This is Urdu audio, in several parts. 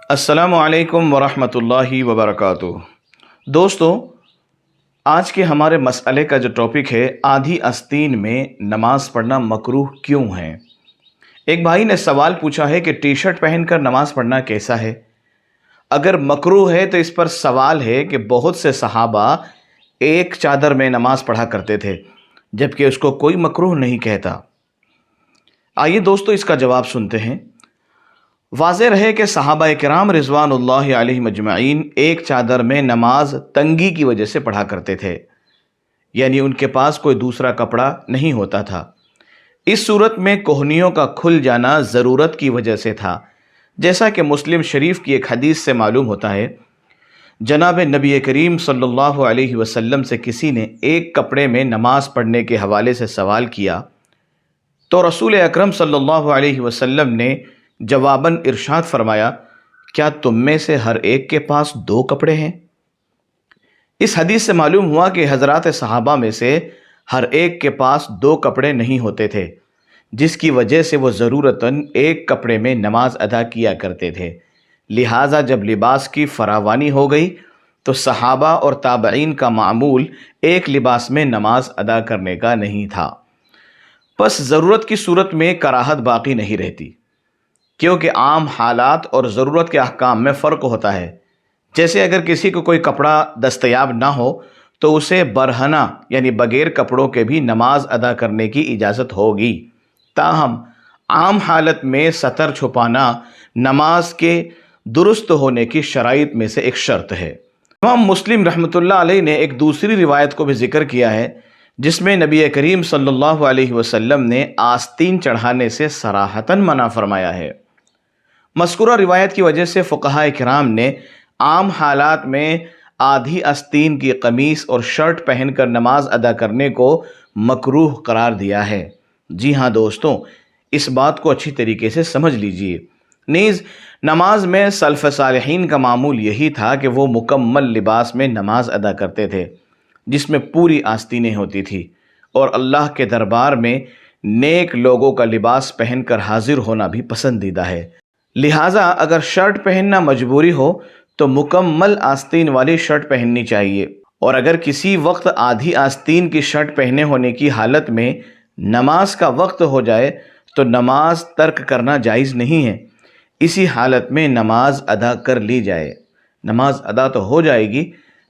السلام علیکم ورحمۃ اللہ وبرکاتہ۔ دوستو، آج کے ہمارے مسئلے کا جو ٹاپک ہے، آدھی آستین میں نماز پڑھنا مکروہ کیوں ہے۔ ایک بھائی نے سوال پوچھا ہے کہ ٹی شرٹ پہن کر نماز پڑھنا کیسا ہے۔ اگر مکروہ ہے تو اس پر سوال ہے کہ بہت سے صحابہ ایک چادر میں نماز پڑھا کرتے تھے، جبکہ اس کو کوئی مکروہ نہیں کہتا۔ آئیے دوستو اس کا جواب سنتے ہیں۔ واضح رہے کہ صحابہ کرام رضوان اللہ علیہم اجمعین ایک چادر میں نماز تنگی کی وجہ سے پڑھا کرتے تھے، یعنی ان کے پاس کوئی دوسرا کپڑا نہیں ہوتا تھا۔ اس صورت میں کوہنیوں کا کھل جانا ضرورت کی وجہ سے تھا، جیسا کہ مسلم شریف کی ایک حدیث سے معلوم ہوتا ہے۔ جناب نبی کریم صلی اللہ علیہ وسلم سے کسی نے ایک کپڑے میں نماز پڑھنے کے حوالے سے سوال کیا تو رسول اکرم صلی اللہ علیہ وسلم نے جواباً ارشاد فرمایا، کیا تم میں سے ہر ایک کے پاس دو کپڑے ہیں؟ اس حدیث سے معلوم ہوا کہ حضرات صحابہ میں سے ہر ایک کے پاس دو کپڑے نہیں ہوتے تھے، جس کی وجہ سے وہ ضرورتاً ایک کپڑے میں نماز ادا کیا کرتے تھے۔ لہٰذا جب لباس کی فراوانی ہو گئی تو صحابہ اور تابعین کا معمول ایک لباس میں نماز ادا کرنے کا نہیں تھا۔ پس ضرورت کی صورت میں کراہت باقی نہیں رہتی، کیونکہ عام حالات اور ضرورت کے احکام میں فرق ہوتا ہے۔ جیسے اگر کسی کو کوئی کپڑا دستیاب نہ ہو تو اسے برہنہ یعنی بغیر کپڑوں کے بھی نماز ادا کرنے کی اجازت ہوگی۔ تاہم عام حالت میں ستر چھپانا نماز کے درست ہونے کی شرائط میں سے ایک شرط ہے۔ امام مسلم رحمۃ اللہ علیہ نے ایک دوسری روایت کو بھی ذکر کیا ہے، جس میں نبی کریم صلی اللہ علیہ وسلم نے آستین چڑھانے سے صراحتاً منع فرمایا ہے۔ مذکورہ روایت کی وجہ سے فقہائے کرام نے عام حالات میں آدھی آستین کی قمیص اور شرٹ پہن کر نماز ادا کرنے کو مکروہ قرار دیا ہے۔ جی ہاں دوستوں، اس بات کو اچھی طریقے سے سمجھ لیجئے۔ نیز نماز میں سلف صالحین کا معمول یہی تھا کہ وہ مکمل لباس میں نماز ادا کرتے تھے، جس میں پوری آستینیں ہوتی تھی، اور اللہ کے دربار میں نیک لوگوں کا لباس پہن کر حاضر ہونا بھی پسندیدہ ہے۔ لہٰذا اگر شرٹ پہننا مجبوری ہو تو مکمل آستین والی شرٹ پہننی چاہیے، اور اگر کسی وقت آدھی آستین کی شرٹ پہنے ہونے کی حالت میں نماز کا وقت ہو جائے تو نماز ترک کرنا جائز نہیں ہے۔ اسی حالت میں نماز ادا کر لی جائے۔ نماز ادا تو ہو جائے گی،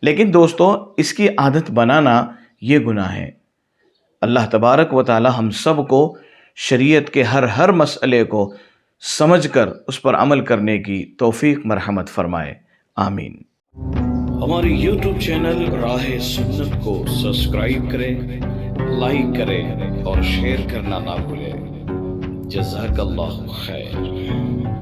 لیکن دوستو اس کی عادت بنانا یہ گناہ ہے۔ اللہ تبارک و تعالی ہم سب کو شریعت کے ہر مسئلے کو سمجھ کر اس پر عمل کرنے کی توفیق مرحمت فرمائے، آمین۔ ہماری یوٹیوب چینل راہ سنت کو سبسکرائب کریں، لائک کریں اور شیئر کرنا نہ بھولیں۔ جزاک اللہ خیر۔